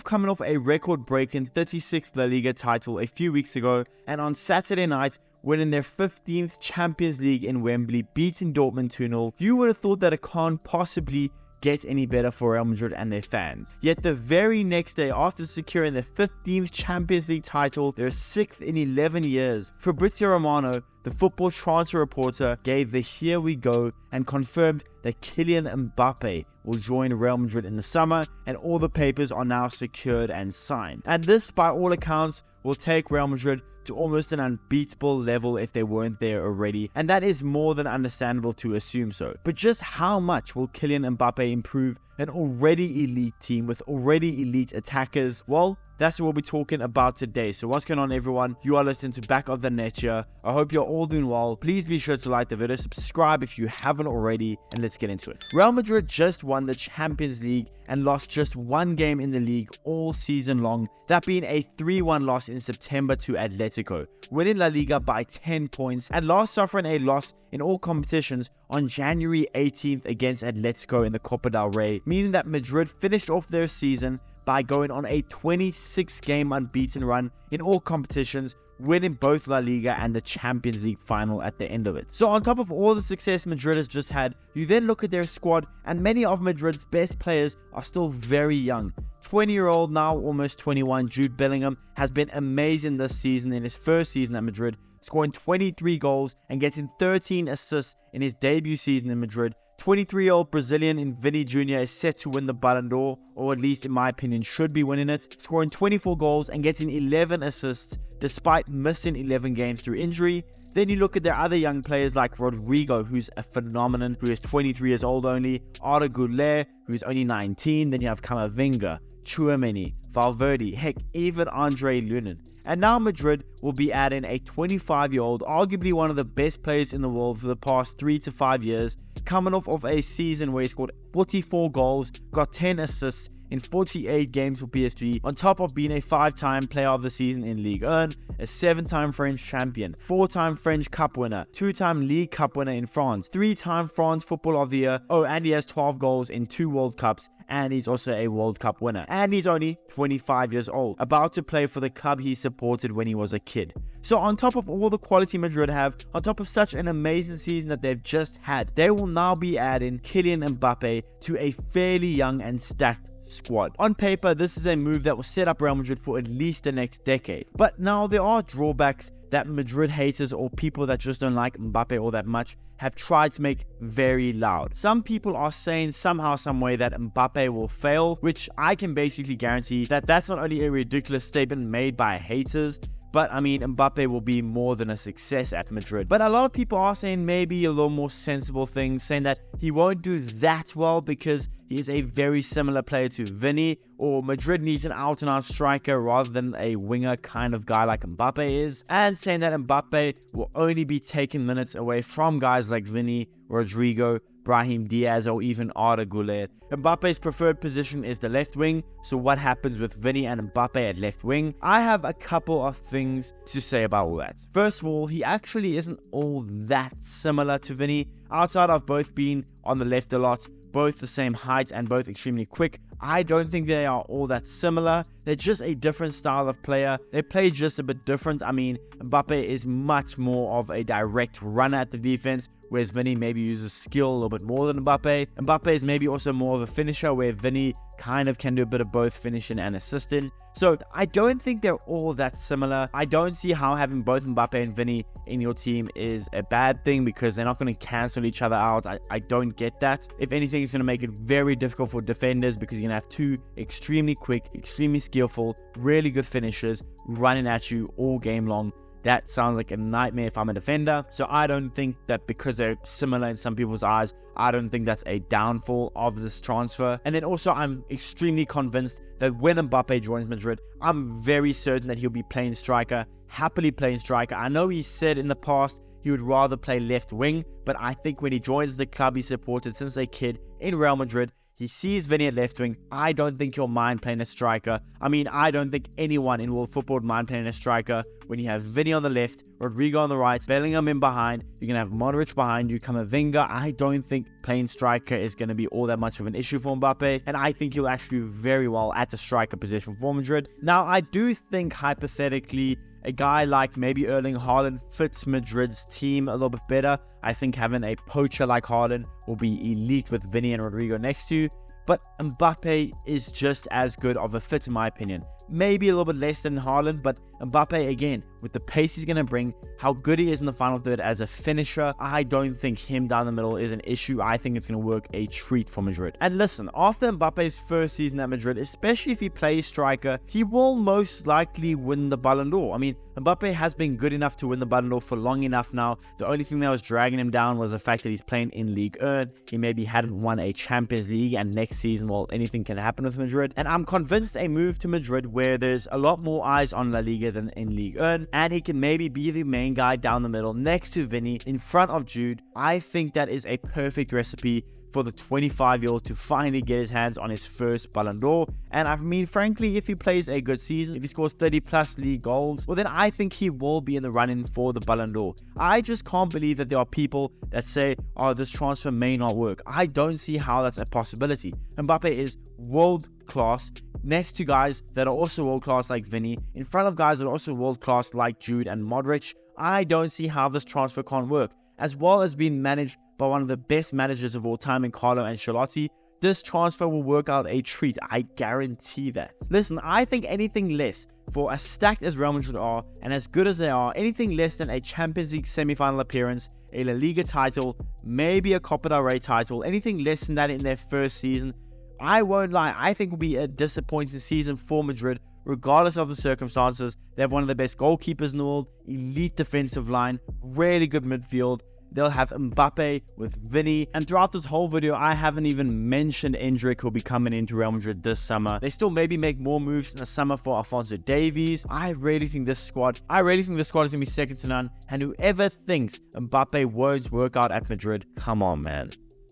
coming off a record-breaking 36th La Liga title a few weeks ago, and on Saturday night, winning their 15th Champions League in Wembley, beating Dortmund 2-0, you would have thought that it can't possibly get any better for Real Madrid and their fans. Yet the very next day, after securing their 15th Champions League title, their 6th in 11 years, Fabrizio Romano, the football transfer reporter, gave the here we go and confirmed that Kylian Mbappe will join Real Madrid in the summer, and all the papers are now secured and signed. And this, by all accounts, will take Real Madrid to almost an unbeatable level if they weren't there already, and that is more than understandable to assume so. But just how much will Kylian Mbappe improve an already elite team with already elite attackers? Well, that's what we'll be talking about today. So what's going on, everyone? You are listening to Back of the Net here. I hope you're all doing well. Please be sure to like the video, subscribe if you haven't already, and let's get into it. Real Madrid just won the Champions League and lost just one game in the league all season long, that being a 3-1 loss in September to Atletico, winning La Liga by 10 points and last suffering a loss in all competitions on January 18th against Atletico in the Copa del Rey, meaning that Madrid finished off their season by going on a 26-game unbeaten run in all competitions, winning both La Liga and the Champions League final at the end of it. So on top of all the success Madrid has just had, you then look at their squad, and many of Madrid's best players are still very young. 20-year-old, now almost 21, Jude Bellingham has been amazing this season in his first season at Madrid, scoring 23 goals and getting 13 assists in his debut season in Madrid. 23-year-old Brazilian in Vini Jr. is set to win the Ballon d'Or, or at least in my opinion should be winning it, scoring 24 goals and getting 11 assists despite missing 11 games through injury. Then you look at their other young players like Rodrigo, who's a phenomenon, who is 23 years old only, Arda Güler, who's only 19, then you have Camavinga, Tchouaméni, Valverde, heck, even Andre Lunin. And now Madrid will be adding a 25-year-old, arguably one of the best players in the world for the past 3 to 5 years, coming off of a season where he scored 44 goals, got 10 assists in 48 games for PSG, on top of being a 5-time player of the season in Ligue 1, a 7-time French champion, 4-time French Cup winner, 2-time League Cup winner in France, 3-time France Football of the Year, and he has 12 goals in 2 World Cups, and he's also a World Cup winner. And he's only 25 years old, about to play for the club he supported when he was a kid. So on top of all the quality Madrid have, on top of such an amazing season that they've just had, they will now be adding Kylian Mbappe to a fairly young and stacked squad. On paper, this is a move that will set up Real Madrid for at least the next decade. But now there are drawbacks that Madrid haters or people that just don't like Mbappe all that much have tried to make very loud. Some people are saying somehow, some way that Mbappe will fail, which I can basically guarantee that that's not only a ridiculous statement made by haters, but I mean, Mbappe will be more than a success at Madrid. But a lot of people are saying maybe a little more sensible things, saying that he won't do that well because he is a very similar player to Vini, or Madrid needs an out-and-out striker rather than a winger kind of guy like Mbappe is, and saying that Mbappe will only be taking minutes away from guys like Vini, Rodrigo, Brahim Diaz, or even Arda Güler. Mbappe's preferred position is the left wing, so what happens with Vini and Mbappe at left wing? I have a couple of things to say about all that. First of all, he actually isn't all that similar to Vini, outside of both being on the left a lot, both the same height and both extremely quick. I don't think they are all that similar. They're just a different style of player. They play just a bit different. I mean, Mbappe is much more of a direct runner at the defense, whereas Vini maybe uses skill a little bit more than Mbappe. Mbappe is maybe also more of a finisher, where Vini kind of can do a bit of both finishing and assisting. So I don't think they're all that similar. I don't see how having both Mbappe and Vini in your team is a bad thing, because they're not going to cancel each other out. I don't get that. If anything, it's going to make it very difficult for defenders, because you're going to have two extremely quick, extremely skillful, really good finishers running at you all game long. That sounds like a nightmare if I'm a defender. So I don't think that because they're similar in some people's eyes, I don't think that's a downfall of this transfer. And then also, I'm extremely convinced that when Mbappe joins Madrid, I'm very certain that he'll be playing striker, happily playing striker. I know he said in the past he would rather play left wing, but I think when he joins the club he supported since a kid in Real Madrid, he sees Vini at left wing. I don't think he'll mind playing a striker. I mean, I don't think anyone in world football would mind playing a striker when you have Vini on the left, Rodrigo on the right, Bellingham in behind. You're going to have Modric behind you, Camavinga. I don't think playing striker is going to be all that much of an issue for Mbappe, and I think he'll actually do very well at the striker position for Madrid. Now, I do think hypothetically a guy like maybe Erling Haaland fits Madrid's team a little bit better. I think having a poacher like Haaland will be elite with Vinny and Rodrigo next to you. But Mbappe is just as good of a fit in my opinion. Maybe a little bit less than Haaland, but Mbappe, again, with the pace he's going to bring, how good he is in the final third as a finisher, I don't think him down the middle is an issue. I think it's going to work a treat for Madrid. And listen, after Mbappe's first season at Madrid, especially if he plays striker, he will most likely win the Ballon d'Or. I mean, Mbappe has been good enough to win the Ballon d'Or for long enough now. The only thing that was dragging him down was the fact that he's playing in Ligue 1. He maybe hadn't won a Champions League, and next season, well, anything can happen with Madrid. And I'm convinced a move to Madrid where there's a lot more eyes on La Liga than in Ligue 1, and he can maybe be the main guy down the middle next to Vinny in front of Jude. I think that is a perfect recipe for the 25-year-old to finally get his hands on his first Ballon d'Or. And I mean, frankly, if he plays a good season, if he scores 30 plus league goals, well then I think he will be in the running for the Ballon d'Or. I just can't believe that there are people that say, oh, this transfer may not work. I don't see how that's a possibility. Mbappe is world class next to guys that are also world class like Vinny, in front of guys that are also world class like Jude and Modric. I don't see how this transfer can't work. As well as being managed by one of the best managers of all time in Carlo Ancelotti, this transfer will work out a treat. I guarantee that. Listen, I think anything less for as stacked as Real Madrid are and as good as they are, anything less than a Champions League semi-final appearance, a La Liga title, maybe a Copa del Rey title, anything less than that in their first season, I won't lie, I think will be a disappointing season for Madrid, regardless of the circumstances. They have one of the best goalkeepers in the world, elite defensive line, really good midfield. They'll have Mbappe with Vinny. And throughout this whole video, I haven't even mentioned Endrick, who'll be coming into Real Madrid this summer. They still maybe make more moves in the summer for Alphonso Davies. I really think this squad is going to be second to none. And whoever thinks Mbappe won't work out at Madrid, come on, man.